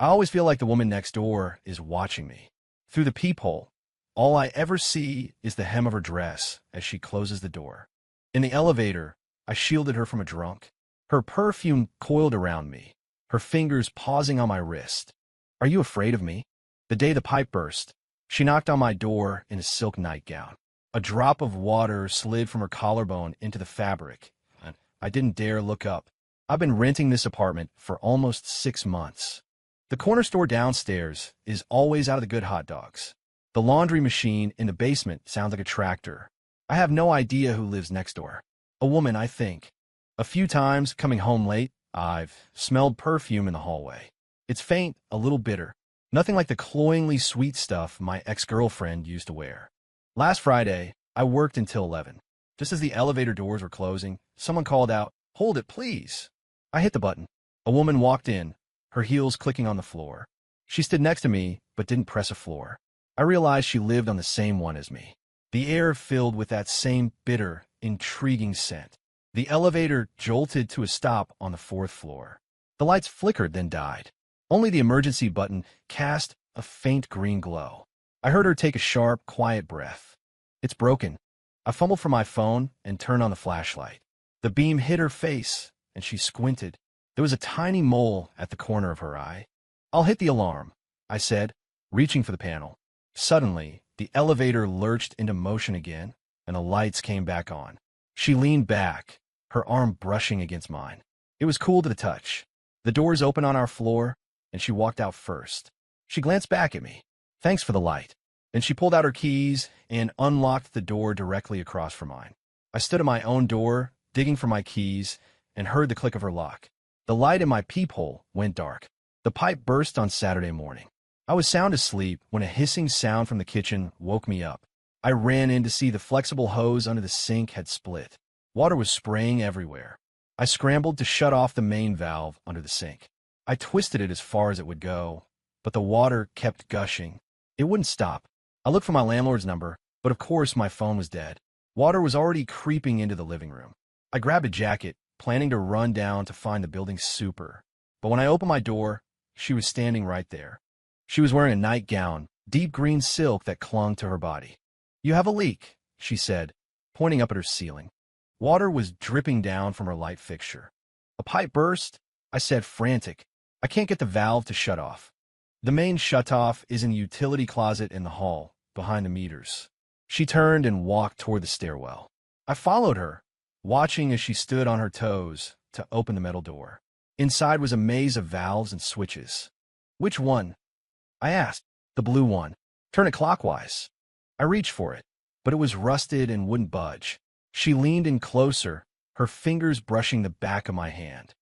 I always feel like the woman next door is watching me. Through the peephole, all I ever see is the hem of her dress as she closes the door. In the elevator, I shielded her from a drunk. Her perfume coiled around me, her fingers pausing on my wrist. Are you afraid of me? The day the pipe burst, she knocked on my door in a silk nightgown. A drop of water slid from her collarbone into the fabric, and I didn't dare look up. I've been renting this apartment for almost 6 months. The corner store downstairs is always out of the good hot dogs. The laundry machine in the basement sounds like a tractor. I have no idea who lives next door. A woman, I think. A few times, coming home late, I've smelled perfume in the hallway. It's faint, a little bitter. Nothing like the cloyingly sweet stuff my ex-girlfriend used to wear. Last Friday, I worked until 11. Just as the elevator doors were closing, someone called out, "Hold it, please." I hit the button. A woman walked in, her heels clicking on the floor. She stood next to me, but didn't press a floor. I realized she lived on the same one as me. The air filled with that same bitter, intriguing scent. The elevator jolted to a stop on the 4th floor. The lights flickered, then died. Only the emergency button cast a faint green glow. I heard her take a sharp, quiet breath. It's broken. I fumbled for my phone and turned on the flashlight. The beam hit her face, and she squinted. There was a tiny mole at the corner of her eye. "I'll hit the alarm," I said, reaching for the panel. Suddenly, the elevator lurched into motion again, and the lights came back on. She leaned back, her arm brushing against mine. It was cool to the touch. The doors opened on our floor, and she walked out first. She glanced back at me. "Thanks for the light." Then she pulled out her keys and unlocked the door directly across from mine. I stood at my own door, digging for my keys, and heard the click of her lock. The light in my peephole went dark. The pipe burst on Saturday morning. I was sound asleep when a hissing sound from the kitchen woke me up. I ran in to see the flexible hose under the sink had split. Water was spraying everywhere. I scrambled to shut off the main valve under the sink. I twisted it as far as it would go, but the water kept gushing. It wouldn't stop. I looked for my landlord's number, but of course my phone was dead. Water was already creeping into the living room. I grabbed a jacket, planning to run down to find the building's super. But when I opened my door, she was standing right there. She was wearing a nightgown, deep green silk that clung to her body. "You have a leak," she said, pointing up at her ceiling. Water was dripping down from her light fixture. "A pipe burst?" I said, frantic. "I can't get the valve to shut off." "The main shutoff is in the utility closet in the hall, behind the meters." She turned and walked toward the stairwell. I followed her, watching as she stood on her toes to open the metal door. Inside was a maze of valves and switches. "Which one?" I asked. "The blue one. Turn it clockwise." I reached for it, but it was rusted and wouldn't budge. She leaned in closer, her fingers brushing the back of my hand.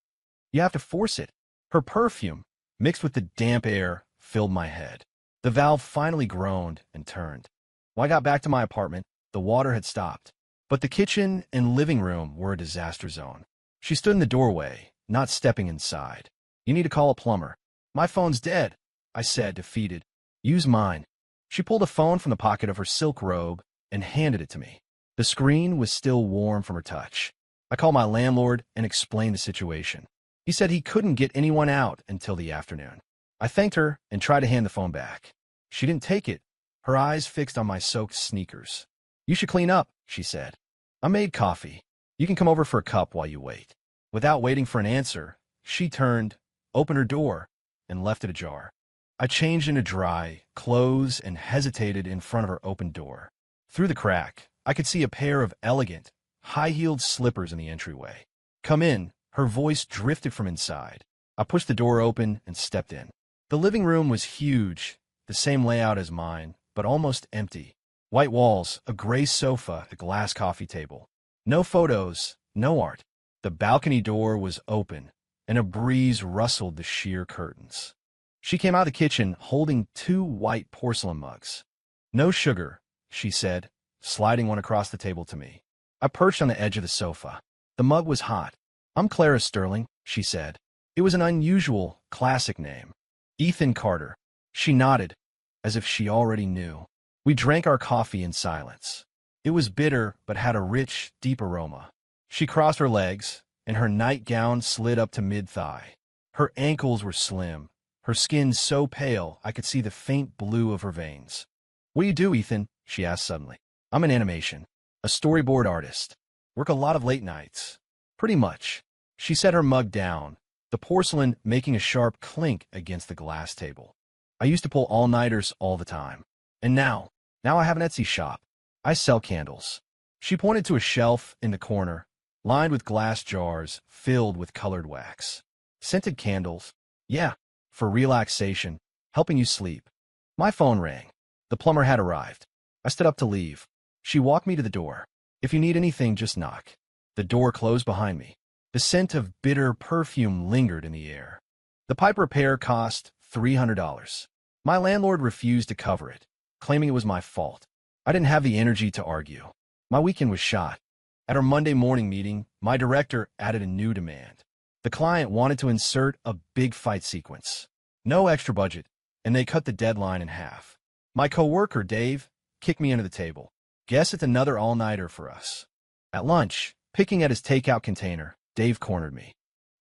"You have to force it." Her perfume, mixed with the damp air, filled my head. The valve finally groaned and turned. When I got back to my apartment, the water had stopped. But the kitchen and living room were a disaster zone. She stood in the doorway, not stepping inside. "You need to call a plumber." "My phone's dead," I said, defeated. "Use mine." She pulled a phone from the pocket of her silk robe and handed it to me. The screen was still warm from her touch. I called my landlord and explained the situation. He said he couldn't get anyone out until the afternoon. I thanked her and tried to hand the phone back. She didn't take it, her eyes fixed on my soaked sneakers. "You should clean up," she said. "I made coffee. You can come over for a cup while you wait." Without waiting for an answer, she turned, opened her door, and left it ajar. I changed into dry clothes and hesitated in front of her open door. Through the crack, I could see a pair of elegant, high-heeled slippers in the entryway. "Come in," her voice drifted from inside. I pushed the door open and stepped in. The living room was huge, the same layout as mine, but almost empty. White walls, a gray sofa, a glass coffee table. No photos, no art. The balcony door was open, and a breeze rustled the sheer curtains. She came out of the kitchen holding 2 white porcelain mugs. "No sugar," she said, sliding one across the table to me. I perched on the edge of the sofa. The mug was hot. "I'm Clara Sterling," she said. It was an unusual, classic name. "Ethan Carter." She nodded, as if she already knew. We drank our coffee in silence. It was bitter, but had a rich, deep aroma. She crossed her legs, and her nightgown slid up to mid-thigh. Her ankles were slim, her skin so pale I could see the faint blue of her veins. "What do you do, Ethan?" she asked suddenly. "I'm an animation, a storyboard artist. Work a lot of late nights." "Pretty much." She set her mug down, the porcelain making a sharp clink against the glass table. "I used to pull all-nighters all the time. And now I have an Etsy shop. I sell candles." She pointed to a shelf in the corner, lined with glass jars filled with colored wax. "Scented candles? Yeah, for relaxation, helping you sleep." My phone rang. The plumber had arrived. I stood up to leave. She walked me to the door. "If you need anything, just knock." The door closed behind me. The scent of bitter perfume lingered in the air. The pipe repair cost $300. My landlord refused to cover it, claiming it was my fault. I didn't have the energy to argue. My weekend was shot. At our Monday morning meeting, my director added a new demand. The client wanted to insert a big fight sequence. No extra budget, and they cut the deadline in half. My coworker, Dave, kicked me under the table. "Guess it's another all-nighter for us." At lunch, picking at his takeout container, Dave cornered me.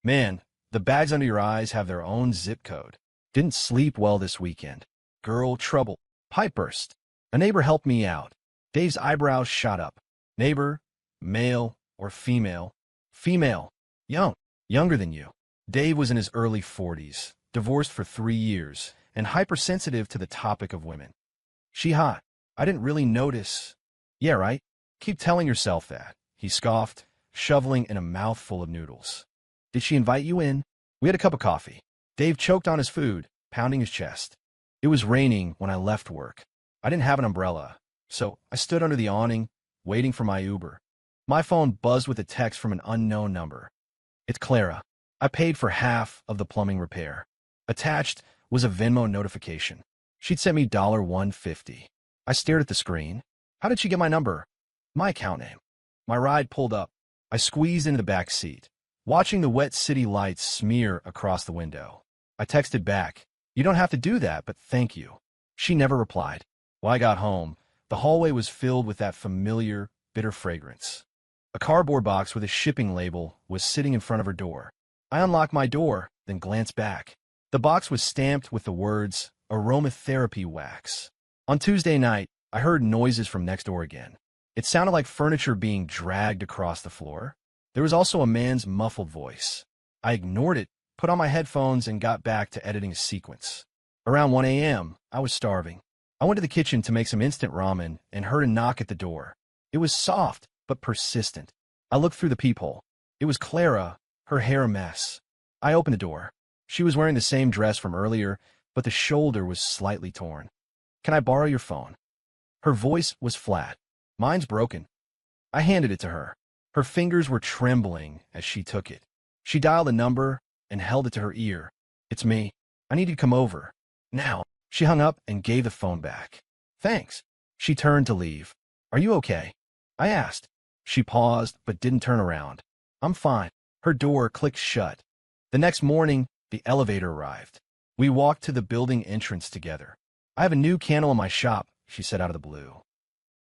"Man, the bags under your eyes have their own zip code. Didn't sleep well this weekend. Girl trouble." Pipe burst. A neighbor helped me out. Dave's eyebrows shot up. "Neighbor, male or female?" "Female. Younger than you." Dave was in his early 40s, divorced for 3 years, and hypersensitive to the topic of women. "She hot. I didn't really notice." "Yeah, right. Keep telling yourself that," he scoffed, shoveling in a mouthful of noodles. "Did she invite you in?" "We had a cup of coffee." Dave choked on his food, pounding his chest. "It was raining when I left work. I didn't have an umbrella, so I stood under the awning, waiting for my Uber." My phone buzzed with a text from an unknown number. "It's Clara. I paid for half of the plumbing repair." Attached was a Venmo notification. She'd sent me $1.50. I stared at the screen. How did she get my number? My account name. My ride pulled up. I squeezed into the back seat, watching the wet city lights smear across the window. I texted back, "You don't have to do that, but thank you." She never replied. When I got home, the hallway was filled with that familiar, bitter fragrance. A cardboard box with a shipping label was sitting in front of her door. I unlocked my door, then glanced back. The box was stamped with the words, "Aromatherapy Wax." On Tuesday night, I heard noises from next door again. It sounded like furniture being dragged across the floor. There was also a man's muffled voice. I ignored it, put on my headphones, and got back to editing a sequence. Around 1 a.m., I was starving. I went to the kitchen to make some instant ramen and heard a knock at the door. It was soft, but persistent. I looked through the peephole. It was Clara, her hair a mess. I opened the door. She was wearing the same dress from earlier, but the shoulder was slightly torn. "Can I borrow your phone?" Her voice was flat. "Mine's broken." I handed it to her. Her fingers were trembling as she took it. She dialed a number and held it to her ear. "It's me. I need you to come over. Now." She hung up and gave the phone back. "Thanks." She turned to leave. "Are you okay?" I asked. She paused, but didn't turn around. "I'm fine." Her door clicked shut. The next morning, the elevator arrived. We walked to the building entrance together. "I have a new candle in my shop," she said out of the blue.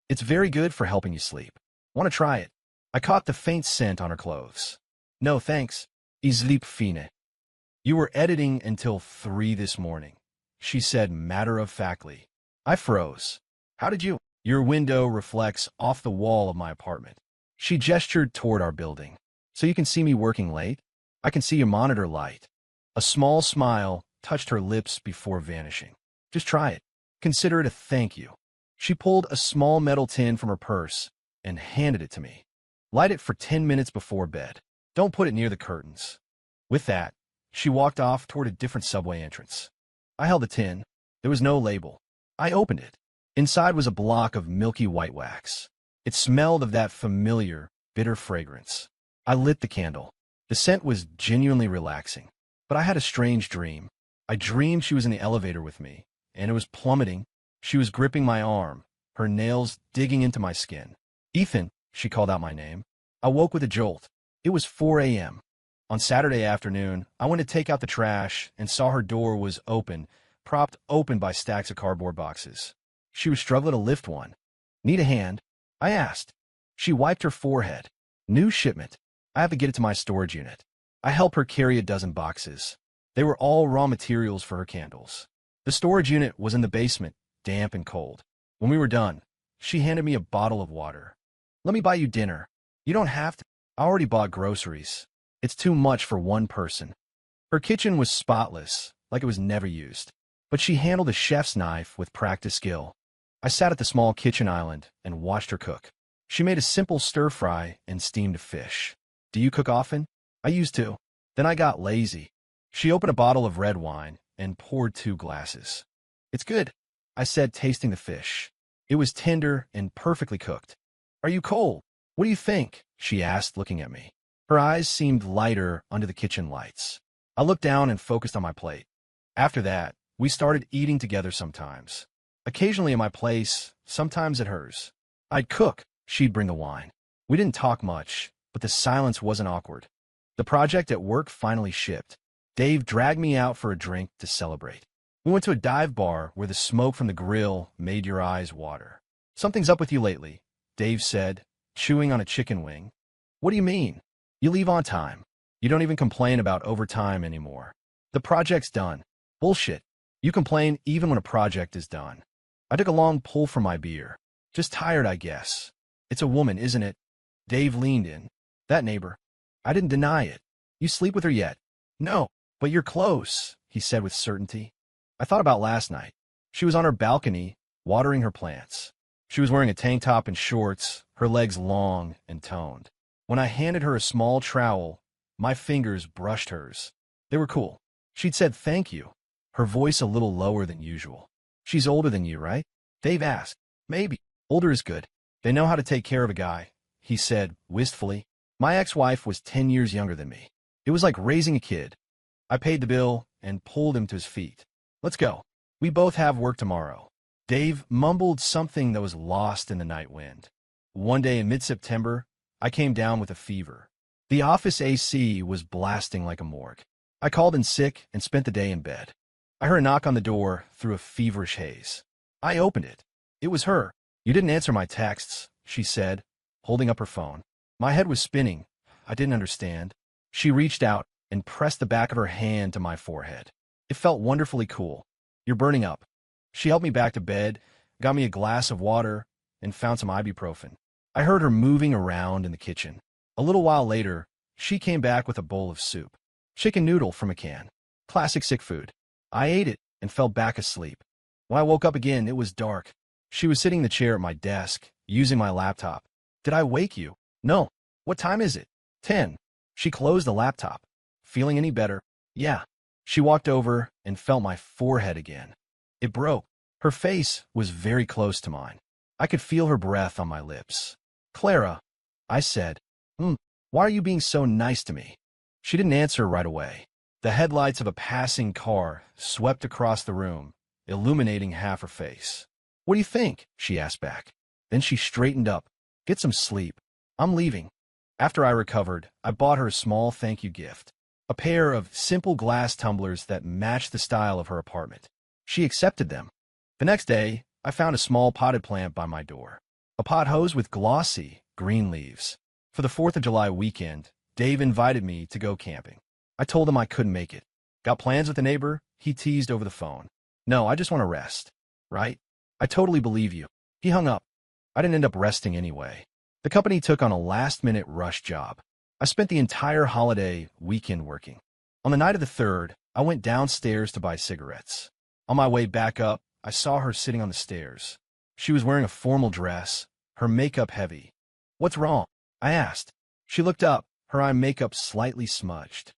"It's very good for helping you sleep. Want to try it?" I caught the faint scent on her clothes. "No, thanks. I sleep fine." "You were editing until 3 this morning," she said matter-of-factly. I froze. "How did you?" "Your window reflects off the wall of my apartment." She gestured toward our building. "So you can see me working late? I can see your monitor light." A small smile touched her lips before vanishing. "Just try it. Consider it a thank you." She pulled a small metal tin from her purse and handed it to me. "Light it for 10 minutes before bed. Don't put it near the curtains." With that, she walked off toward a different subway entrance. I held the tin. There was no label. I opened it. Inside was a block of milky white wax. It smelled of that familiar, bitter fragrance. I lit the candle. The scent was genuinely relaxing. But I had a strange dream. I dreamed she was in the elevator with me, and it was plummeting. She was gripping my arm, her nails digging into my skin. "Ethan," she called out my name. I woke with a jolt. It was 4 a.m. On Saturday afternoon, I went to take out the trash and saw her door was open, propped open by stacks of cardboard boxes. She was struggling to lift one. "Need a hand?" I asked. She wiped her forehead. "New shipment. I have to get it to my storage unit." I helped her carry a dozen boxes. They were all raw materials for her candles. The storage unit was in the basement, damp and cold. When we were done, she handed me a bottle of water. "Let me buy you dinner." "You don't have to. I already bought groceries. It's too much for one person." Her kitchen was spotless, like it was never used. But she handled a chef's knife with practiced skill. I sat at the small kitchen island and watched her cook. She made a simple stir-fry and steamed fish. "Do you cook often?" "I used to. Then I got lazy." She opened a bottle of red wine and poured 2 glasses. "It's good," I said, tasting the fish. It was tender and perfectly cooked. "Are you cold? What do you think?" she asked, looking at me. Her eyes seemed lighter under the kitchen lights. I looked down and focused on my plate. After that, we started eating together sometimes. Occasionally at my place, sometimes at hers. I'd cook, she'd bring the wine. We didn't talk much, but the silence wasn't awkward. The project at work finally shipped. Dave dragged me out for a drink to celebrate. We went to a dive bar where the smoke from the grill made your eyes water. "Something's up with you lately," Dave said, chewing on a chicken wing. "What do you mean? You leave on time. You don't even complain about overtime anymore. The project's done." "Bullshit. You complain even when a project is done." I took a long pull from my beer. "Just tired, I guess." "It's a woman, isn't it?" Dave leaned in. "That neighbor." I didn't deny it. "You sleep with her yet?" "No, but you're close," he said with certainty. I thought about last night. She was on her balcony, watering her plants. She was wearing a tank top and shorts, her legs long and toned. When I handed her a small trowel, my fingers brushed hers. They were cool. She'd said thank you, her voice a little lower than usual. "She's older than you, right?" Dave asked. "Maybe. Older is good. They know how to take care of a guy," he said wistfully. "My ex-wife was 10 years younger than me. It was like raising a kid." I paid the bill and pulled him to his feet. "Let's go. We both have work tomorrow." Dave mumbled something that was lost in the night wind. One day in mid-September, I came down with a fever. The office AC was blasting like a morgue. I called in sick and spent the day in bed. I heard a knock on the door through a feverish haze. I opened it. It was her. "You didn't answer my texts," she said, holding up her phone. My head was spinning. I didn't understand. She reached out and pressed the back of her hand to my forehead. It felt wonderfully cool. "You're burning up." She helped me back to bed, got me a glass of water, and found some ibuprofen. I heard her moving around in the kitchen. A little while later, she came back with a bowl of soup. Chicken noodle from a can. Classic sick food. I ate it and fell back asleep. When I woke up again, it was dark. She was sitting in the chair at my desk, using my laptop. "Did I wake you?" "No." "What time is it?" 10. She closed the laptop. "Feeling any better?" "Yeah." She walked over and felt my forehead again. It broke. Her face was very close to mine. I could feel her breath on my lips. "Clara," I said. Why are you being so nice to me?" She didn't answer right away. The headlights of a passing car swept across the room, illuminating half her face. "What do you think?" she asked back. Then she straightened up. "Get some sleep. I'm leaving." After I recovered, I bought her a small thank you gift. A pair of simple glass tumblers that matched the style of her apartment. She accepted them. The next day, I found a small potted plant by my door. A pot hose with glossy, green leaves. For the 4th of July weekend, Dave invited me to go camping. I told him I couldn't make it. "Got plans with a neighbor?" he teased over the phone. "No, I just want to rest." "Right? I totally believe you." He hung up. I didn't end up resting anyway. The company took on a last-minute rush job. I spent the entire holiday weekend working. On the night of the 3rd, I went downstairs to buy cigarettes. On my way back up, I saw her sitting on the stairs. She was wearing a formal dress, her makeup heavy. "What's wrong?" I asked. She looked up, her eye makeup slightly smudged.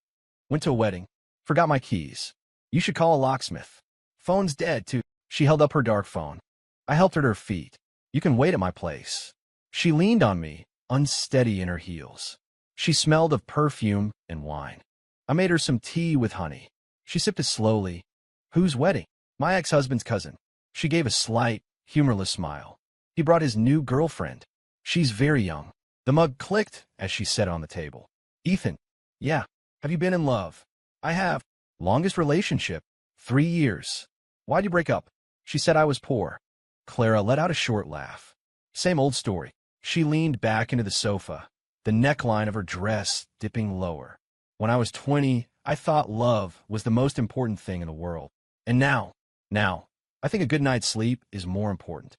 "Went to a wedding. Forgot my keys. You should call a locksmith. Phone's dead, too." She held up her dark phone. I helped her to her feet. "You can wait at my place." She leaned on me, unsteady in her heels. She smelled of perfume and wine. I made her some tea with honey. She sipped it slowly. "Whose wedding?" "My ex-husband's cousin." She gave a slight, humorless smile. "He brought his new girlfriend. She's very young." The mug clicked as she set it on the table. "Ethan." "Yeah. Have you been in love?" "I have." "Longest relationship?" 3 years. "Why'd you break up?" She said I was poor. Clara let out a short laugh. "Same old story." She leaned back into the sofa, the neckline of her dress dipping lower. "When I was 20, I thought love was the most important thing in the world. And now, I think a good night's sleep is more important.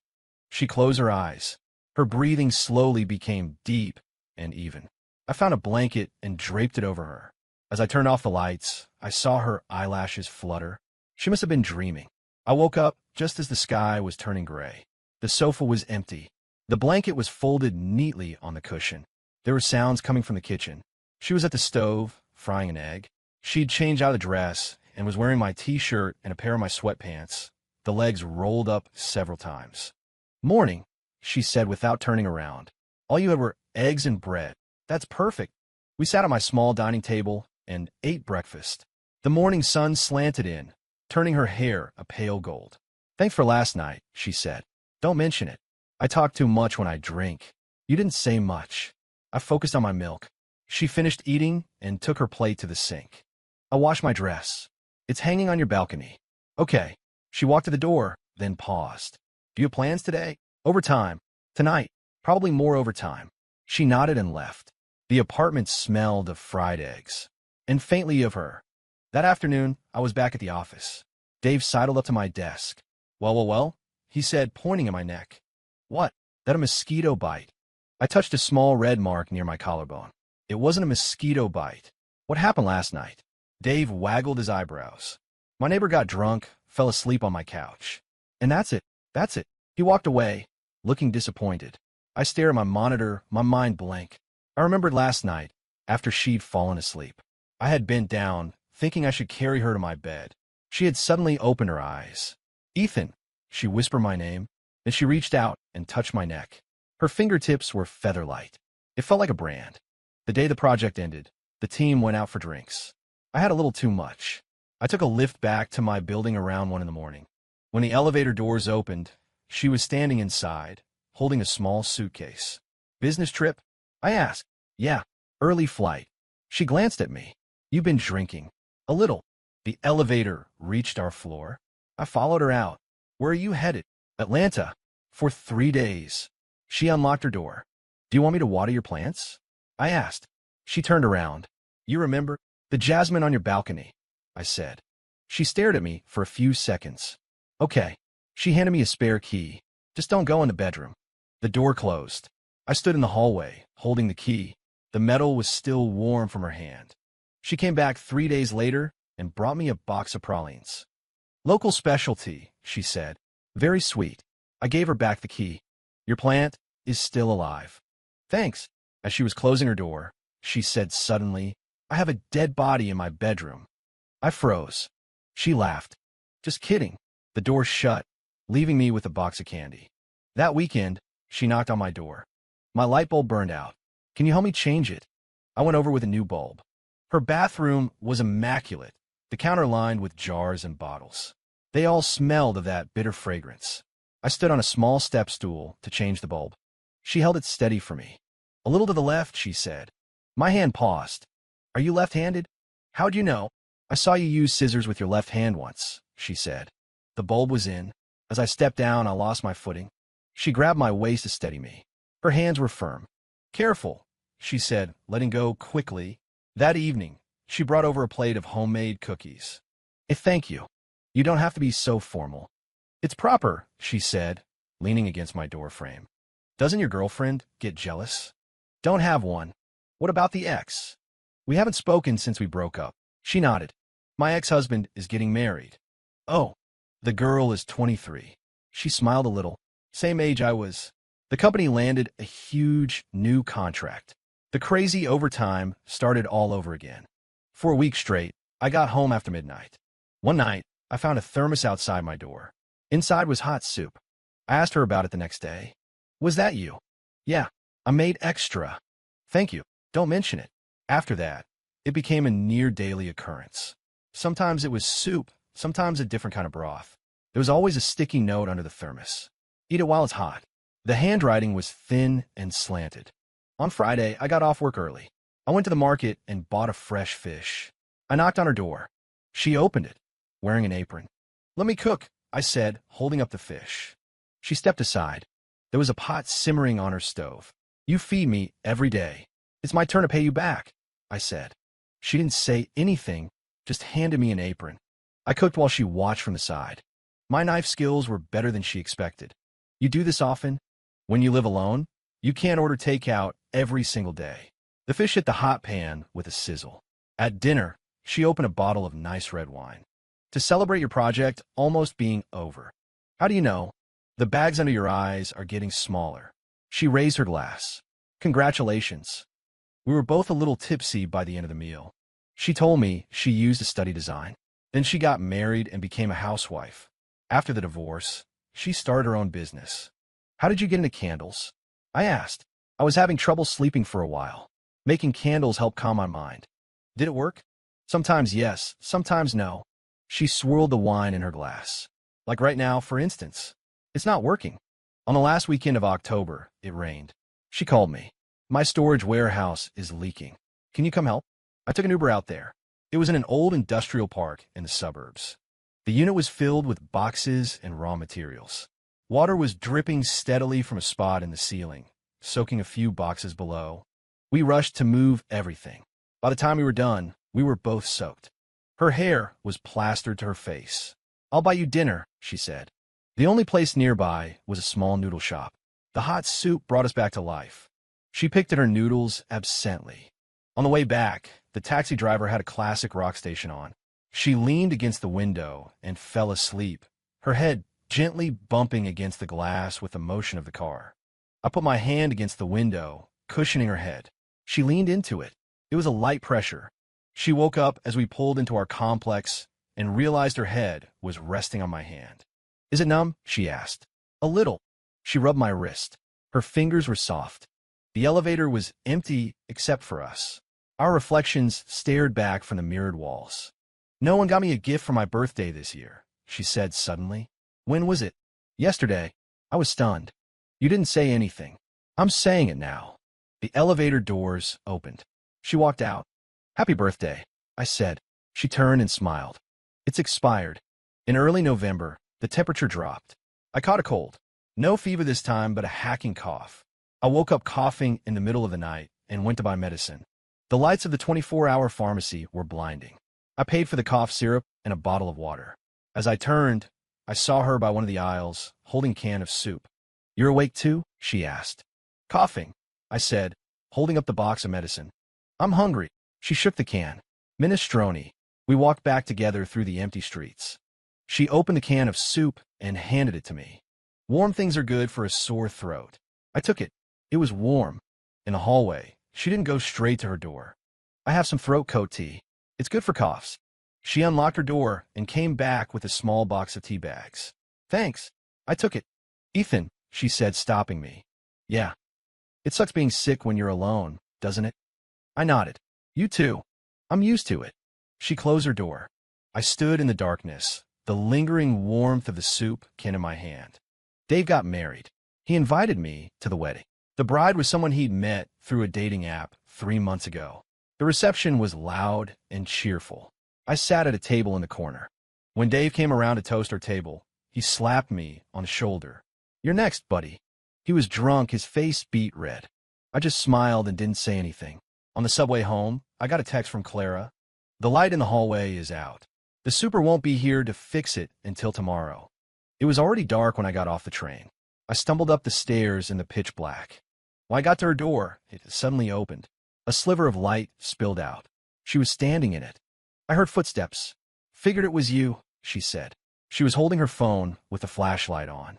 She closed her eyes. Her breathing slowly became deep and even. I found a blanket and draped it over her. As I turned off the lights, I saw her eyelashes flutter. She must have been dreaming. I woke up just as the sky was turning gray. The sofa was empty. The blanket was folded neatly on the cushion. There were sounds coming from the kitchen. She was at the stove, frying an egg. She'd changed out of the dress and was wearing my t-shirt and a pair of my sweatpants, the legs rolled up several times. "Morning," she said without turning around. "All you had were eggs and bread. That's perfect." We sat at my small dining table and ate breakfast. The morning sun slanted in, turning her hair a pale gold. "Thanks for last night," she said. "Don't mention it. I talk too much when I drink." "You didn't say much." I focused on my milk. She finished eating and took her plate to the sink. "I washed my dress. It's hanging on your balcony." "Okay." She walked to the door, then paused. "Do you have plans today?" "Overtime. Tonight. Probably more overtime." She nodded and left. The apartment smelled of fried eggs, and faintly of her. That afternoon, I was back at the office. Dave sidled up to my desk. Well, he said, pointing at my neck. "What? That a mosquito bite?" I touched a small red mark near my collarbone. "It wasn't a mosquito bite." "What happened last night?" Dave waggled his eyebrows. "My neighbor got drunk, fell asleep on my couch. And that's it. He walked away, looking disappointed. I stared at my monitor, my mind blank. I remembered last night, after she'd fallen asleep. I had bent down, thinking I should carry her to my bed. She had suddenly opened her eyes. "Ethan," she whispered my name. Then she reached out and touched my neck. Her fingertips were feather-light. It felt like a brand. The day the project ended, the team went out for drinks. I had a little too much. I took a lift back to my building around 1 a.m. When the elevator doors opened, she was standing inside, holding a small suitcase. "Business trip?" I asked. "Yeah, early flight." She glanced at me. "You've been drinking." "A little." The elevator reached our floor. I followed her out. "Where are you headed?" "Atlanta. For 3 days." She unlocked her door. "Do you want me to water your plants?" I asked. She turned around. "You remember? The jasmine on your balcony," I said. She stared at me for a few seconds. "Okay." She handed me a spare key. "Just don't go in the bedroom." The door closed. I stood in the hallway, holding the key. The metal was still warm from her hand. She came back 3 days later and brought me a box of pralines. "Local specialty," she said. "Very sweet." I gave her back the key. "Your plant is still alive." "Thanks." As she was closing her door, she said suddenly, "I have a dead body in my bedroom." I froze. She laughed. "Just kidding." The door shut, leaving me with a box of candy. That weekend, she knocked on my door. "My light bulb burned out. Can you help me change it?" I went over with a new bulb. Her bathroom was immaculate, the counter lined with jars and bottles. They all smelled of that bitter fragrance. I stood on a small step stool to change the bulb. She held it steady for me. "A little to the left," she said. My hand paused. "Are you left-handed?" "How'd you know?" "I saw you use scissors with your left hand once," she said. The bulb was in. As I stepped down, I lost my footing. She grabbed my waist to steady me. Her hands were firm. "Careful," she said, letting go quickly. That evening, she brought over a plate of homemade cookies. Thank you. You don't have to be so formal." "It's proper," she said, leaning against my door frame. "Doesn't your girlfriend get jealous?" "Don't have one." "What about the ex?" "We haven't spoken since we broke up." She nodded. "My ex-husband is getting married." "Oh." "The girl is 23. She smiled a little. "Same age I was." The company landed a huge new contract. The crazy overtime started all over again. For a week straight, I got home after midnight. One night, I found a thermos outside my door. Inside was hot soup. I asked her about it the next day. "Was that you?" "Yeah, I made extra." "Thank you. Don't mention it." After that, it became a near-daily occurrence. Sometimes it was soup, sometimes a different kind of broth. There was always a sticky note under the thermos. "Eat it while it's hot." The handwriting was thin and slanted. On Friday, I got off work early. I went to the market and bought a fresh fish. I knocked on her door. She opened it, wearing an apron. "Let me cook," I said, holding up the fish. She stepped aside. There was a pot simmering on her stove. "You feed me every day. It's my turn to pay you back," I said. She didn't say anything, just handed me an apron. I cooked while she watched from the side. My knife skills were better than she expected. You do this often? When you live alone, you can't order takeout every single day. The fish hit the hot pan with a sizzle. At dinner, she opened a bottle of nice red wine. To celebrate your project almost being over. How do you know? The bags under your eyes are getting smaller. She raised her glass. Congratulations. We were both a little tipsy by the end of the meal. She told me she used to study design. Then she got married and became a housewife. After the divorce, she started her own business. How did you get into candles? I asked. I was having trouble sleeping for a while. Making candles helped calm my mind. Did it work? Sometimes yes, sometimes no. She swirled the wine in her glass. Like right now, for instance. It's not working. On the last weekend of October, it rained. She called me. My storage warehouse is leaking. Can you come help? I took an Uber out there. It was in an old industrial park in the suburbs. The unit was filled with boxes and raw materials. Water was dripping steadily from a spot in the ceiling, soaking a few boxes below. We rushed to move everything. By the time we were done, we were both soaked. Her hair was plastered to her face. I'll buy you dinner, she said. The only place nearby was a small noodle shop. The hot soup brought us back to life. She picked at her noodles absently. On the way back, the taxi driver had a classic rock station on. She leaned against the window and fell asleep, her head gently bumping against the glass with the motion of the car. I put my hand against the window, cushioning her head. She leaned into it. It was a light pressure. She woke up as we pulled into our complex and realized her head was resting on my hand. Is it numb? She asked. A little. She rubbed my wrist. Her fingers were soft. The elevator was empty except for us. Our reflections stared back from the mirrored walls. No one got me a gift for my birthday this year, she said suddenly. When was it? Yesterday. I was stunned. You didn't say anything. I'm saying it now. The elevator doors opened. She walked out. Happy birthday, I said. She turned and smiled. It's expired. In early November, the temperature dropped. I caught a cold. No fever this time, but a hacking cough. I woke up coughing in the middle of the night and went to buy medicine. The lights of the 24-hour pharmacy were blinding. I paid for the cough syrup and a bottle of water. As I turned, I saw her by one of the aisles, holding a can of soup. You're awake too? She asked. Coughing, I said, holding up the box of medicine. I'm hungry. She shook the can. Minestrone. We walked back together through the empty streets. She opened the can of soup and handed it to me. Warm things are good for a sore throat. I took it. It was warm. In the hallway, she didn't go straight to her door. I have some throat coat tea. It's good for coughs. She unlocked her door and came back with a small box of tea bags. Thanks. I took it. Ethan, she said, stopping me. Yeah. It sucks being sick when you're alone, doesn't it? I nodded. You too. I'm used to it. She closed her door. I stood in the darkness, the lingering warmth of the soup can in my hand. Dave got married. He invited me to the wedding. The bride was someone he'd met through a dating app 3 months ago. The reception was loud and cheerful. I sat at a table in the corner. When Dave came around to toast our table, he slapped me on the shoulder. You're next, buddy. He was drunk, his face beet red. I just smiled and didn't say anything. On the subway home, I got a text from Clara. The light in the hallway is out. The super won't be here to fix it until tomorrow. It was already dark when I got off the train. I stumbled up the stairs in the pitch black. When I got to her door, it suddenly opened. A sliver of light spilled out. She was standing in it. I heard footsteps. Figured it was you, she said. She was holding her phone with the flashlight on.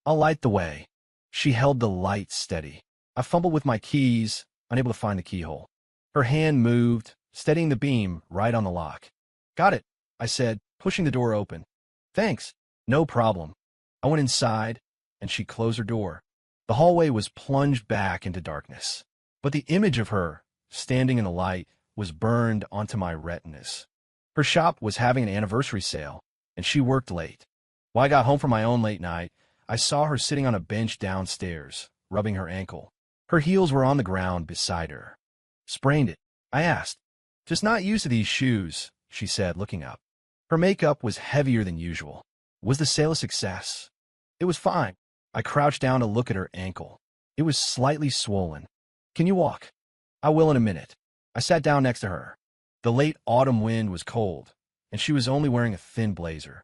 I'll light the way. She held the light steady. I fumbled with my keys, unable to find the keyhole. Her hand moved, steadying the beam right on the lock. Got it, I said, pushing the door open. Thanks. No problem. I went inside, and she closed her door. The hallway was plunged back into darkness. But the image of her, standing in the light, was burned onto my retinas. Her shop was having an anniversary sale, and she worked late. When I got home from my own late night, I saw her sitting on a bench downstairs, rubbing her ankle. Her heels were on the ground beside her. Sprained it? I asked. Just not used to these shoes, she said, looking up. Her makeup was heavier than usual. Was the sale a success? It was fine. I crouched down to look at her ankle. It was slightly swollen. Can you walk? I will in a minute. I sat down next to her. The late autumn wind was cold, and she was only wearing a thin blazer.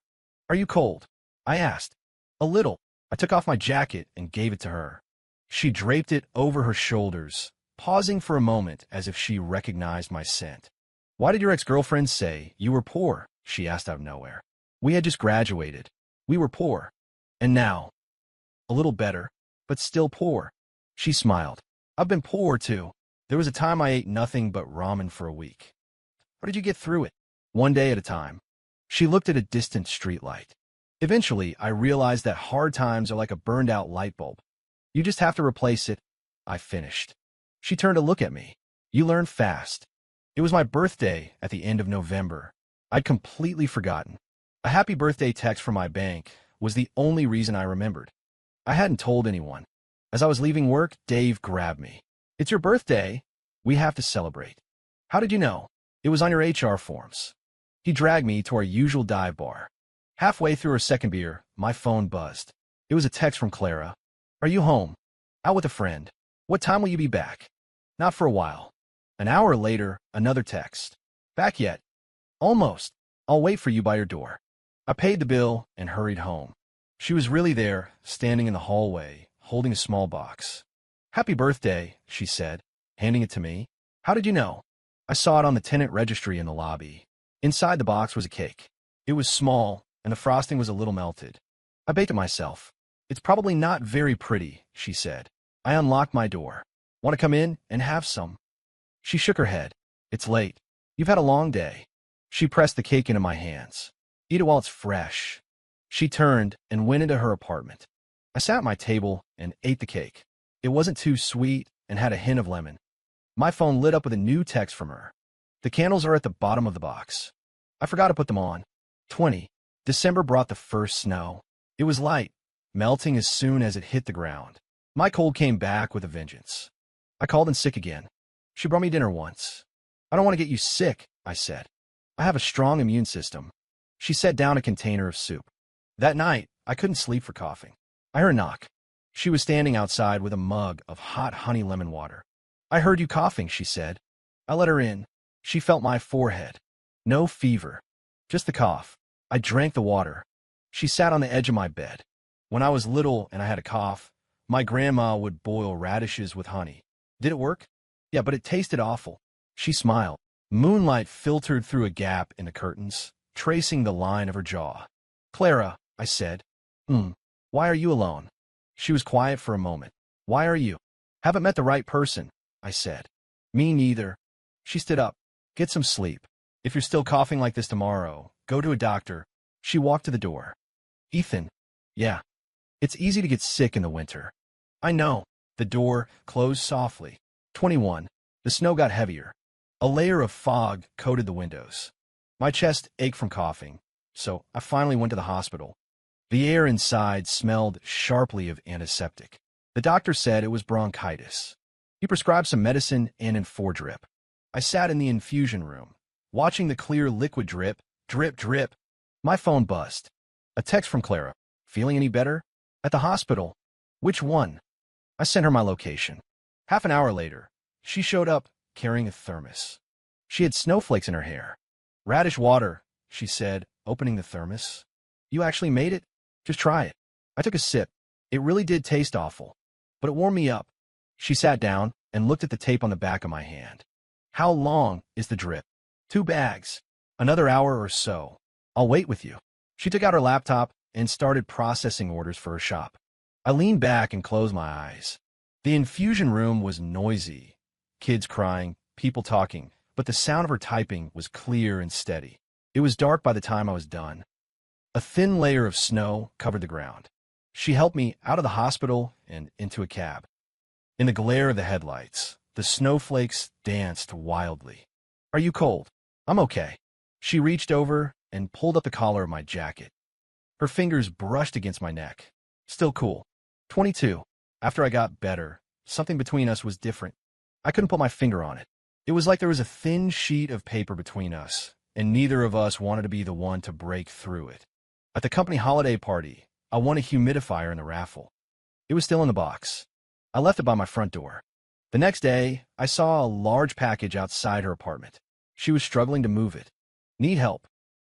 "Are you cold?" I asked. "A little." I took off my jacket and gave it to her. She draped it over her shoulders, pausing for a moment as if she recognized my scent. "Why did your ex-girlfriend say you were poor?" she asked out of nowhere. "We had just graduated. We were poor. And now, a little better, but still poor." She smiled. "I've been poor, too. There was a time I ate nothing but ramen for a week." "How did you get through it?" "One day at a time." She looked at a distant streetlight. "Eventually, I realized that hard times are like a burned-out light bulb. You just have to replace it." I finished. She turned to look at me. "You learn fast." It was my birthday at the end of November. I'd completely forgotten. A happy birthday text from my bank was the only reason I remembered. I hadn't told anyone. As I was leaving work, Dave grabbed me. "It's your birthday. We have to celebrate." "How did you know?" "It was on your HR forms." He dragged me to our usual dive bar. Halfway through her second beer, my phone buzzed. It was a text from Clara. "Are you home?" "Out with a friend." "What time will you be back?" "Not for a while." An hour later, another text. "Back yet?" "Almost. I'll wait for you by your door." I paid the bill and hurried home. She was really there, standing in the hallway, holding a small box. "Happy birthday," she said, handing it to me. "How did you know?" "I saw it on the tenant registry in the lobby." Inside the box was a cake. It was small, and the frosting was a little melted. "I baked it myself." "It's probably not very pretty," she said. I unlocked my door. "Want to come in and have some?" She shook her head. "It's late. You've had a long day." She pressed the cake into my hands. "Eat it while it's fresh." She turned and went into her apartment. I sat at my table and ate the cake. It wasn't too sweet and had a hint of lemon. My phone lit up with a new text from her. "The candles are at the bottom of the box." I forgot to put them on. 20. December brought the first snow. It was light, melting as soon as it hit the ground. My cold came back with a vengeance. I called in sick again. She brought me dinner once. "I don't want to get you sick," I said. "I have a strong immune system." She set down a container of soup. That night, I couldn't sleep for coughing. I heard a knock. She was standing outside with a mug of hot honey lemon water. "I heard you coughing," she said. I let her in. She felt my forehead. No fever, just the cough. I drank the water. She sat on the edge of my bed. When I was little and I had a cough, my grandma would boil radishes with honey. "Did it work?" "Yeah, but it tasted awful." She smiled. Moonlight filtered through a gap in the curtains, tracing the line of her jaw. "Clara," I said. Why are you alone?" She was quiet for a moment. "Why are you?" "Haven't met the right person," I said. "Me neither." She stood up. "Get some sleep. If you're still coughing like this tomorrow, go to a doctor." She walked to the door. "Ethan." "Yeah. It's easy to get sick in the winter." "I know." The door closed softly. 21. The snow got heavier. A layer of fog coated the windows. My chest ached from coughing, so I finally went to the hospital. The air inside smelled sharply of antiseptic. The doctor said it was bronchitis. He prescribed some medicine and an 4-drip. I sat in the infusion room, watching the clear liquid drip, drip, drip. My phone buzzed. A text from Clara. "Feeling any better?" "At the hospital." "Which one?" I sent her my location. Half an hour later, she showed up carrying a thermos. She had snowflakes in her hair. "Radish water," she said, opening the thermos. "You actually made it? Just try it." I took a sip. It really did taste awful, but it warmed me up. She sat down and looked at the tape on the back of my hand. "How long is the drip?" "2 bags. Another hour or so. I'll wait with you." She took out her laptop and started processing orders for her shop. I leaned back and closed my eyes. The infusion room was noisy. Kids crying, people talking, but the sound of her typing was clear and steady. It was dark by the time I was done. A thin layer of snow covered the ground. She helped me out of the hospital and into a cab. In the glare of the headlights, the snowflakes danced wildly. "Are you cold?" "I'm okay." She reached over and pulled up the collar of my jacket. Her fingers brushed against my neck. "Still cool." 22. After I got better, something between us was different. I couldn't put my finger on it. It was like there was a thin sheet of paper between us, and neither of us wanted to be the one to break through it. At the company holiday party, I won a humidifier in the raffle. It was still in the box. I left it by my front door. The next day, I saw a large package outside her apartment. She was struggling to move it. Need help?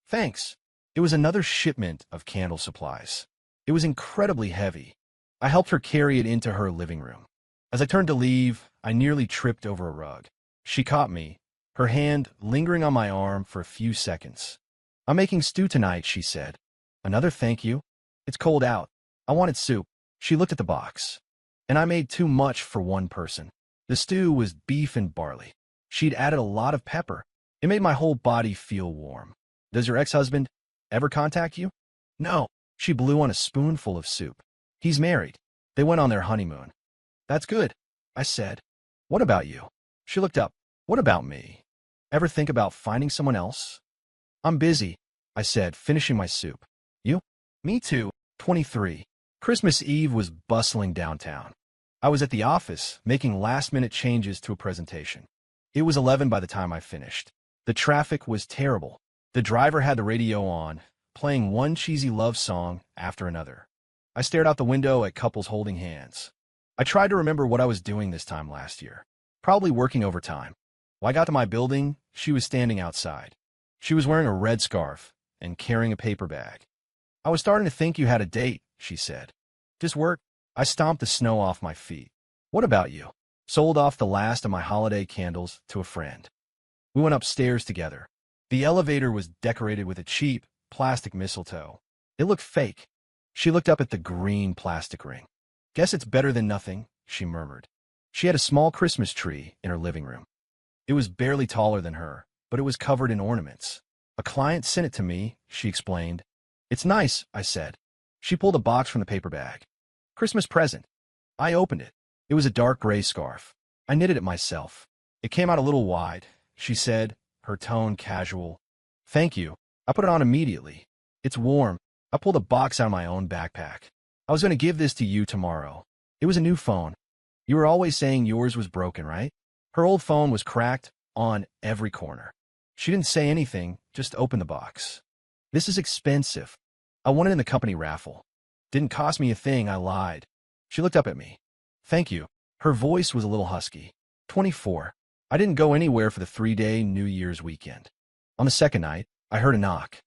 Thanks. It was another shipment of candle supplies. It was incredibly heavy. I helped her carry it into her living room. As I turned to leave, I nearly tripped over a rug. She caught me, her hand lingering on my arm for a few seconds. I'm making stew tonight, she said. Another thank you? It's cold out. I wanted soup. She looked at the box. And I made too much for one person. The stew was beef and barley. She'd added a lot of pepper. It made my whole body feel warm. Does your ex-husband ever contact you? No. She blew on a spoonful of soup. He's married. They went on their honeymoon. That's good, I said. What about you? She looked up. What about me? Ever think about finding someone else? I'm busy, I said, finishing my soup. You? Me too. 23. Christmas Eve was bustling downtown. I was at the office, making last-minute changes to a presentation. It was 11 by the time I finished. The traffic was terrible. The driver had the radio on, playing one cheesy love song after another. I stared out the window at couples holding hands. I tried to remember what I was doing this time last year. Probably working overtime. When I got to my building, she was standing outside. She was wearing a red scarf and carrying a paper bag. I was starting to think you had a date, she said. Just work? I stomped the snow off my feet. What about you? Sold off the last of my holiday candles to a friend. We went upstairs together. The elevator was decorated with a cheap, plastic mistletoe. It looked fake. She looked up at the green plastic ring. Guess it's better than nothing, she murmured. She had a small Christmas tree in her living room. It was barely taller than her, but it was covered in ornaments. A client sent it to me, she explained. It's nice, I said. She pulled a box from the paper bag. Christmas present. I opened it. It was a dark gray scarf. I knitted it myself. It came out a little wide, she said, her tone casual. Thank you. I put it on immediately. It's warm. I pulled a box out of my own backpack. I was going to give this to you tomorrow. It was a new phone. You were always saying yours was broken, right? Her old phone was cracked on every corner. She didn't say anything, just opened the box. This is expensive. I won it in the company raffle. Didn't cost me a thing, I lied. She looked up at me. Thank you. Her voice was a little husky. 24. I didn't go anywhere for the 3-day New Year's weekend. On the second night, I heard a knock.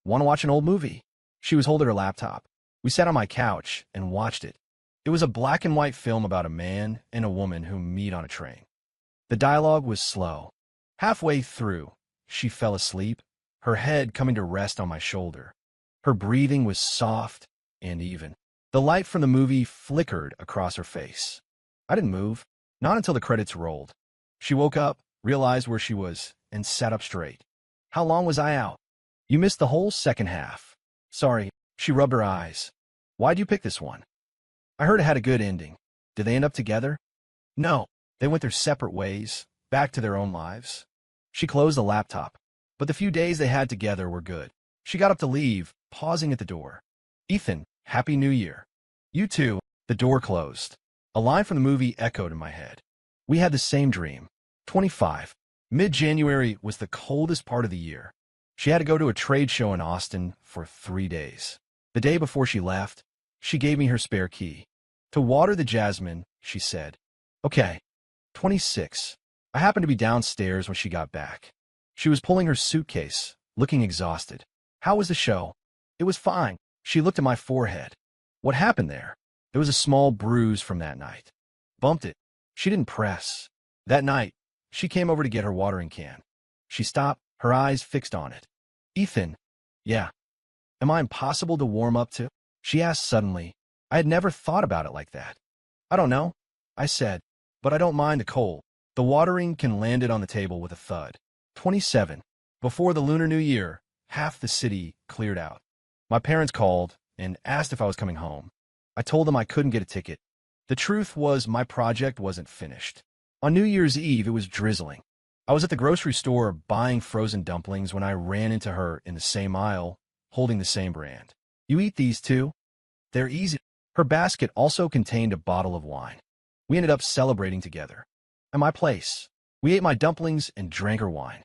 Want to watch an old movie? She was holding her laptop. We sat on my couch and watched it. It was a black and white film about a man and a woman who meet on a train. The dialogue was slow. Halfway through, she fell asleep, her head coming to rest on my shoulder. Her breathing was soft and even. The light from the movie flickered across her face. I didn't move, not until the credits rolled. She woke up, realized where she was, and sat up straight. How long was I out? You missed the whole second half. Sorry, she rubbed her eyes. Why'd you pick this one? I heard it had a good ending. Did they end up together? No, they went their separate ways, back to their own lives. She closed the laptop, but the few days they had together were good. She got up to leave, pausing at the door. Ethan, Happy New Year. You too. The door closed. A line from the movie echoed in my head. We had the same dream. 25. Mid-January was the coldest part of the year. She had to go to a trade show in Austin for 3 days. The day before she left, she gave me her spare key. To water the jasmine, she said. Okay. 26. I happened to be downstairs when she got back. She was pulling her suitcase, looking exhausted. How was the show? It was fine. She looked at my forehead. What happened there? There was a small bruise from that night. Bumped it. She didn't press. That night, she came over to get her watering can. She stopped, her eyes fixed on it. Ethan. Yeah. Am I impossible to warm up to? She asked suddenly. I had never thought about it like that. I don't know, I said, but I don't mind the cold. The watering can landed on the table with a thud. 27. Before the Lunar New Year, half the city cleared out. My parents called and asked if I was coming home. I told them I couldn't get a ticket. The truth was my project wasn't finished. On New Year's Eve, it was drizzling. I was at the grocery store buying frozen dumplings when I ran into her in the same aisle, holding the same brand. You eat these too? They're easy. Her basket also contained a bottle of wine. We ended up celebrating together. At my place, we ate my dumplings and drank her wine.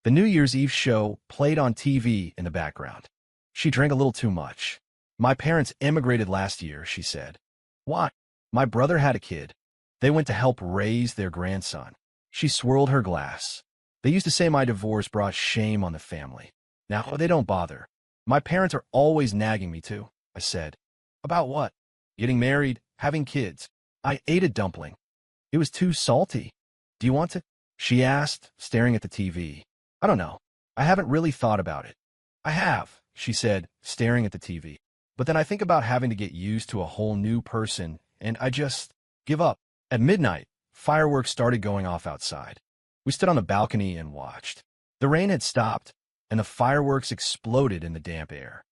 The New Year's Eve show played on TV in the background. She drank a little too much. My parents emigrated last year, she said. Why? My brother had a kid. They went to help raise their grandson. She swirled her glass. They used to say my divorce brought shame on the family. Now they don't bother. My parents are always nagging me too, I said. About what? Getting married, having kids. I ate a dumpling. It was too salty. Do you want to? She asked, staring at the TV. I don't know. I haven't really thought about it. I have, she said, staring at the TV. But then I think about having to get used to a whole new person, and I just give up. At midnight, fireworks started going off outside. We stood on the balcony and watched. The rain had stopped, and the fireworks exploded in the damp air.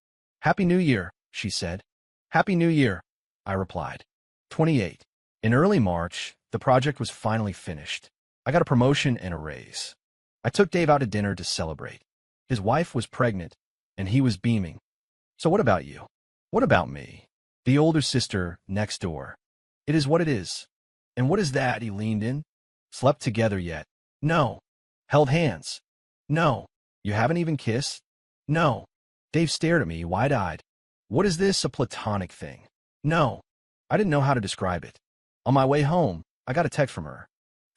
Happy New Year, she said. Happy New Year, I replied. 28. In early March, the project was finally finished. I got a promotion and a raise. I took Dave out to dinner to celebrate. His wife was pregnant, and he was beaming. So what about you? What about me? The older sister next door. It is what it is. And what is that? He leaned in. Slept together yet? No. Held hands? No. You haven't even kissed? No. Dave stared at me, wide-eyed. What is this, a platonic thing? No. I didn't know how to describe it. On my way home, I got a text from her.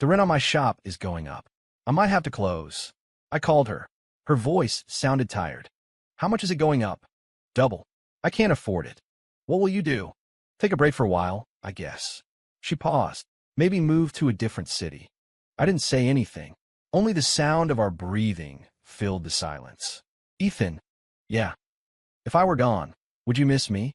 The rent on my shop is going up. I might have to close. I called her. Her voice sounded tired. How much is it going up? Double. I can't afford it. What will you do? Take a break for a while, I guess. She paused. Maybe move to a different city. I didn't say anything. Only the sound of our breathing filled the silence. Ethan. Yeah. If I were gone, would you miss me?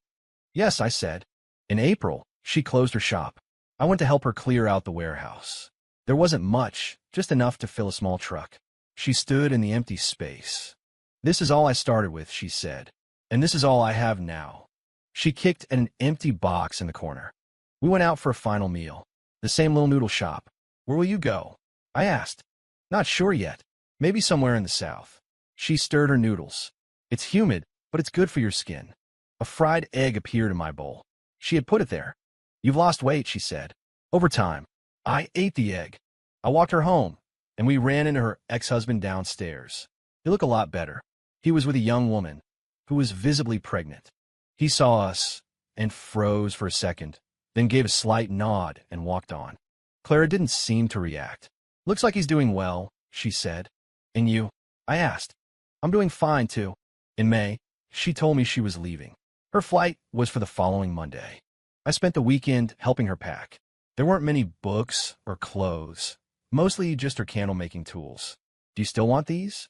Yes, I said. In April, she closed her shop. I went to help her clear out the warehouse. There wasn't much, just enough to fill a small truck. She stood in the empty space. This is all I started with, she said. And this is all I have now. She kicked at an empty box in the corner. We went out for a final meal. The same little noodle shop. Where will you go? I asked. Not sure yet. Maybe somewhere in the south. She stirred her noodles. It's humid, but it's good for your skin. A fried egg appeared in my bowl. She had put it there. You've lost weight, she said. Over time. I ate the egg. I walked her home, and we ran into her ex-husband downstairs. He looked a lot better. He was with a young woman who was visibly pregnant. He saw us and froze for a second, then gave a slight nod and walked on. Clara didn't seem to react. Looks like he's doing well, she said. And you? I asked. I'm doing fine, too. In May, she told me she was leaving. Her flight was for the following Monday. I spent the weekend helping her pack. There weren't many books or clothes, mostly just her candle-making tools. Do you still want these?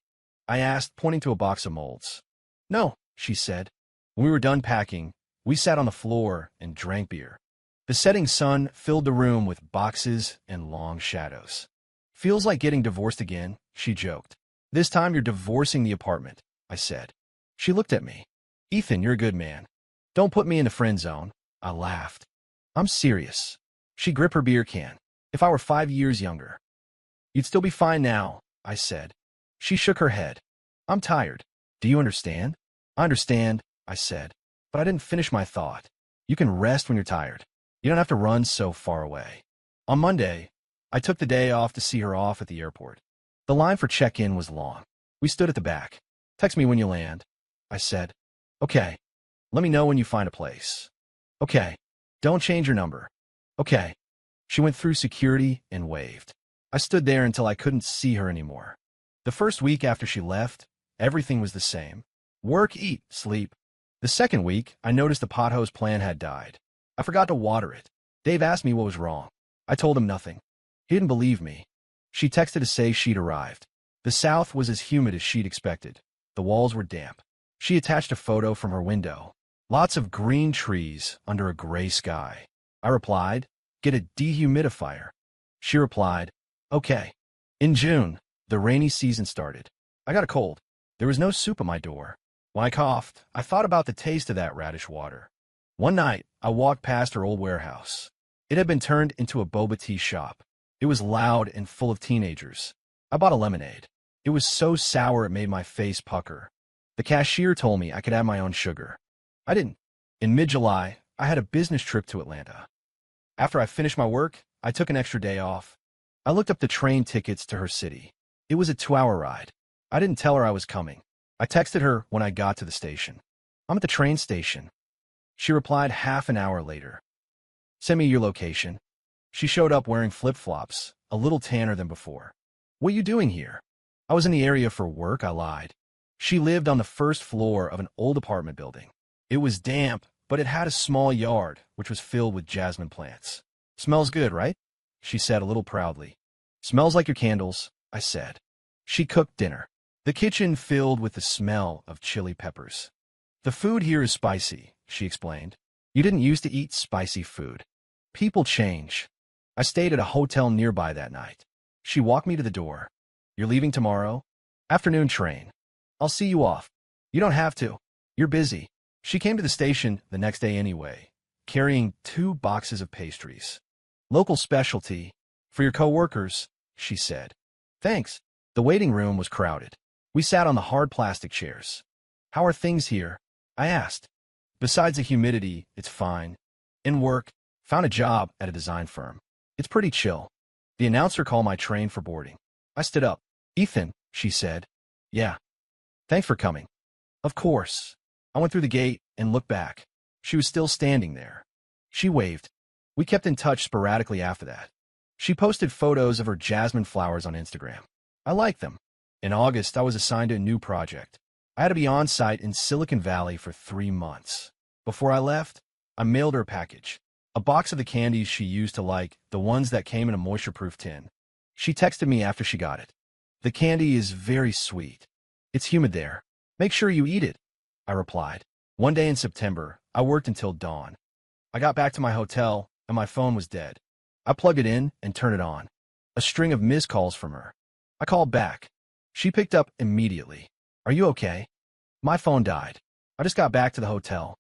I asked, pointing to a box of molds. No, she said. When we were done packing, we sat on the floor and drank beer. The setting sun filled the room with boxes and long shadows. Feels like getting divorced again, she joked. This time you're divorcing the apartment, I said. She looked at me. Ethan, you're a good man. Don't put me in the friend zone. I laughed. I'm serious. She gripped her beer can. If I were 5 years younger. You'd still be fine now, I said. She shook her head. I'm tired. Do you understand? I understand, I said. But I didn't finish my thought. You can rest when you're tired. You don't have to run so far away. On Monday, I took the day off to see her off at the airport. The line for check-in was long. We stood at the back. Text me when you land, I said. Okay. Let me know when you find a place. Okay. Don't change your number. Okay. She went through security and waved. I stood there until I couldn't see her anymore. The first week after she left, everything was the same. Work, eat, sleep. The second week, I noticed the pothose plant had died. I forgot to water it. Dave asked me what was wrong. I told him nothing. He didn't believe me. She texted to say she'd arrived. The south was as humid as she'd expected. The walls were damp. She attached a photo from her window. Lots of green trees under a gray sky. I replied, get a dehumidifier. She replied, okay. In June, the rainy season started. I got a cold. There was no soup at my door. When I coughed, I thought about the taste of that radish water. One night, I walked past her old warehouse. It had been turned into a boba tea shop. It was loud and full of teenagers. I bought a lemonade. It was so sour it made my face pucker. The cashier told me I could have my own sugar. I didn't. In mid-July, I had a business trip to Atlanta. After I finished my work, I took an extra day off. I looked up the train tickets to her city. It was a 2-hour ride. I didn't tell her I was coming. I texted her when I got to the station. I'm at the train station. She replied half an hour later. Send me your location. She showed up wearing flip-flops, a little tanner than before. What are you doing here? I was in the area for work, I lied. She lived on the first floor of an old apartment building. It was damp, but it had a small yard, which was filled with jasmine plants. Smells good, right? She said a little proudly. Smells like your candles, I said. She cooked dinner. The kitchen filled with the smell of chili peppers. The food here is spicy, she explained. You didn't used to eat spicy food. People change. I stayed at a hotel nearby that night. She walked me to the door. You're leaving tomorrow? Afternoon train. I'll see you off. You don't have to. You're busy. She came to the station the next day anyway, carrying 2 boxes of pastries. Local specialty. For your coworkers, she said. Thanks. The waiting room was crowded. We sat on the hard plastic chairs. How are things here? I asked. Besides the humidity, it's fine. In work, found a job at a design firm. It's pretty chill. The announcer called my train for boarding. I stood up. Ethan, she said. Yeah. Thanks for coming. Of course. I went through the gate and looked back. She was still standing there. She waved. We kept in touch sporadically after that. She posted photos of her jasmine flowers on Instagram. I liked them. In August, I was assigned to a new project. I had to be on site in Silicon Valley for 3 months. Before I left, I mailed her a package. A box of the candies she used to like, the ones that came in a moisture-proof tin. She texted me after she got it. The candy is very sweet. It's humid there. Make sure you eat it, I replied. One day in September, I worked until dawn. I got back to my hotel, and my phone was dead. I plugged it in and turned it on. A string of missed calls from her. I called back. She picked up immediately. Are you okay? My phone died. I just got back to the hotel.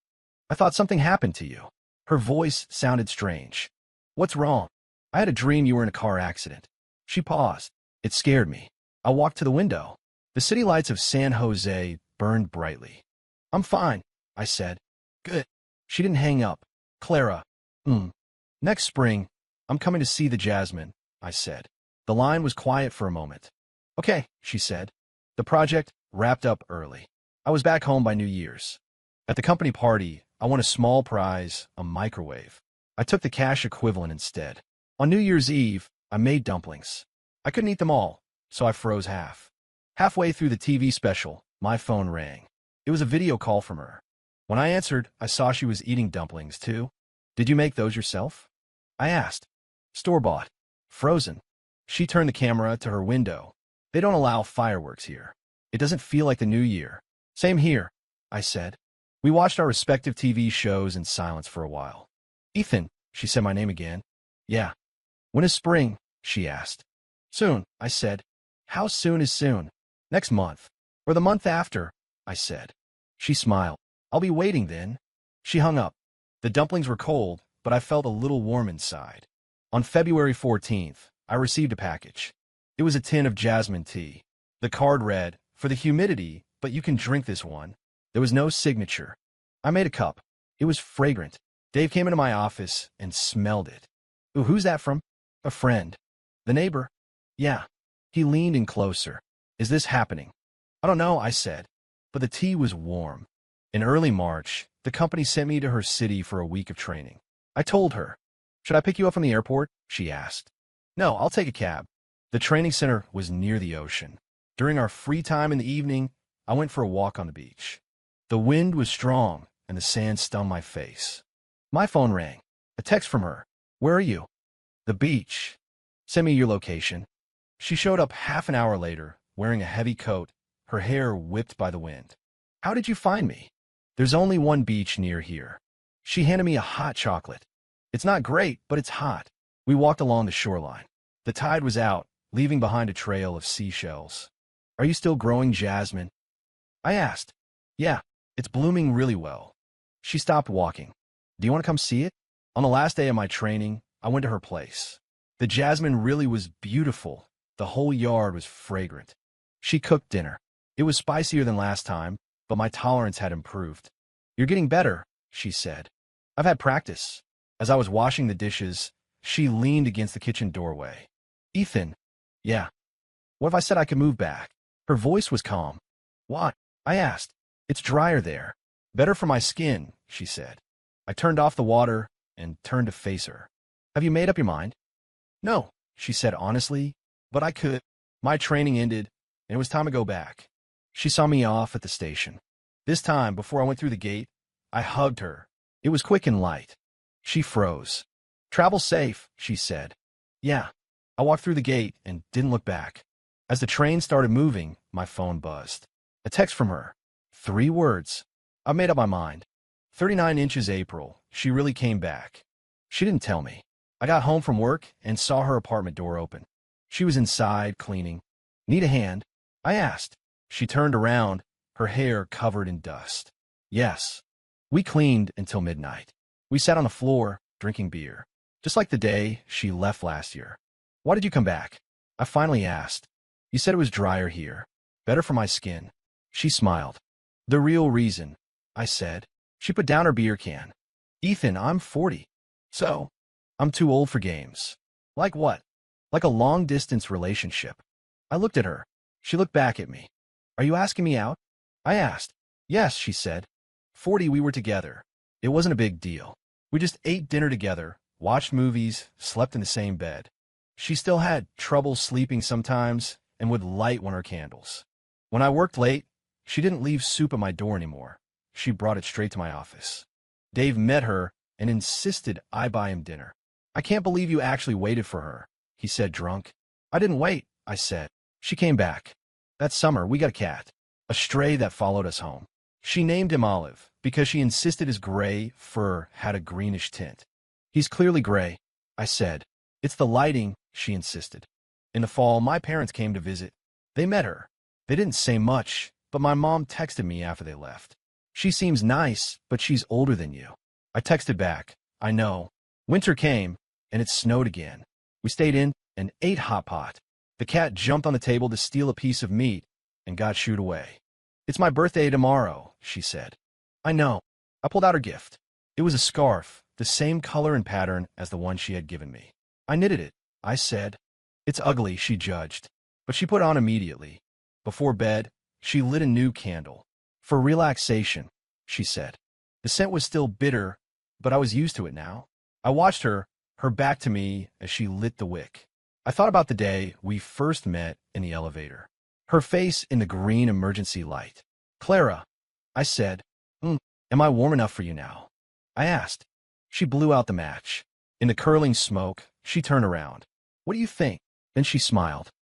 I thought something happened to you. Her voice sounded strange. What's wrong? I had a dream you were in a car accident. She paused. It scared me. I walked to the window. The city lights of San Jose burned brightly. I'm fine, I said. Good. She didn't hang up. Clara. Next spring, I'm coming to see the jasmine, I said. The line was quiet for a moment. Okay, she said. The project wrapped up early. I was back home by New Year's. At the company party, I won a small prize, a microwave. I took the cash equivalent instead. On New Year's Eve, I made dumplings. I couldn't eat them all, so I froze half. Halfway through the TV special, my phone rang. It was a video call from her. When I answered, I saw she was eating dumplings, too. Did you make those yourself? I asked. Store-bought. Frozen. She turned the camera to her window. They don't allow fireworks here. It doesn't feel like the new year. Same here, I said. We watched our respective TV shows in silence for a while. Ethan, she said my name again. Yeah. When is spring? She asked. Soon, I said. How soon is soon? Next month. Or the month after, I said. She smiled. I'll be waiting then. She hung up. The dumplings were cold, but I felt a little warm inside. On February 14th, I received a package. It was a tin of jasmine tea. The card read, for the humidity, but you can drink this one. There was no signature. I made a cup. It was fragrant. Dave came into my office and smelled it. Ooh, who's that from? A friend. The neighbor? Yeah. He leaned in closer. Is this happening? I don't know, I said. But the tea was warm. In early March, the company sent me to her city for a week of training. I told her. Should I pick you up from the airport? She asked. No, I'll take a cab. The training center was near the ocean. During our free time in the evening, I went for a walk on the beach. The wind was strong, and the sand stung my face. My phone rang. A text from her. Where are you? The beach. Send me your location. She showed up half an hour later, wearing a heavy coat, her hair whipped by the wind. How did you find me? There's only one beach near here. She handed me a hot chocolate. It's not great, but it's hot. We walked along the shoreline. The tide was out, leaving behind a trail of seashells. Are you still growing jasmine? I asked. Yeah, it's blooming really well. She stopped walking. Do you want to come see it? On the last day of my training, I went to her place. The jasmine really was beautiful. The whole yard was fragrant. She cooked dinner. It was spicier than last time, but my tolerance had improved. You're getting better, she said. I've had practice. As I was washing the dishes, she leaned against the kitchen doorway. Ethan. Yeah. What if I said I could move back? Her voice was calm. What? I asked. It's drier there. Better for my skin, she said. I turned off the water and turned to face her. Have you made up your mind? No, she said honestly, but I could. My training ended. and it was time to go back. She saw me off at the station. This time, before I went through the gate, I hugged her. It was quick and light. She froze. "Travel safe," she said. "Yeah." I walked through the gate and didn't look back. As the train started moving, my phone buzzed. A text from her. 3 words. I made up my mind. 39 inches April. She really came back. She didn't tell me. I got home from work and saw her apartment door open. She was inside, cleaning. "Need a hand?" I asked. She turned around, her hair covered in dust. "Yes." We cleaned until midnight. We sat on the floor, drinking beer. Just like the day she left last year. "Why did you come back?" I finally asked. "You said it was drier here. Better for my skin." She smiled. "The real reason," I said. She put down her beer can. "Ethan, I'm 40. So, I'm too old for games." "Like what?" "Like a long-distance relationship." I looked at her. She looked back at me. "Are you asking me out?" I asked. "Yes," she said. 40, we were together. It wasn't a big deal. We just ate dinner together, watched movies, slept in the same bed. She still had trouble sleeping sometimes and would light one of her candles. When I worked late, she didn't leave soup at my door anymore. She brought it straight to my office. Dave met her and insisted I buy him dinner. "I can't believe you actually waited for her," he said, drunk. "I didn't wait," I said. "She came back. That summer, we got a cat. A stray that followed us home. She named him Olive because she insisted his gray fur had a greenish tint." "He's clearly gray," I said. "It's the lighting," she insisted. In the fall, my parents came to visit. They met her. They didn't say much, but my mom texted me after they left. "She seems nice, but she's older than you." I texted back. "I know." Winter came, and it snowed again. We stayed in and ate hot pot. The cat jumped on the table to steal a piece of meat and got shooed away. "It's my birthday tomorrow," she said. "I know." I pulled out her gift. It was a scarf, the same color and pattern as the one she had given me. "I knitted it," I said. "It's ugly," she judged, but she put it on immediately. Before bed, she lit a new candle. "For relaxation," she said. The scent was still bitter, but I was used to it now. I watched her back to me as she lit the wick. I thought about the day we first met in the elevator. Her face in the green emergency light. "Clara," I said. Am I warm enough for you now?" I asked. She blew out the match. In the curling smoke, she turned around. "What do you think?" Then she smiled.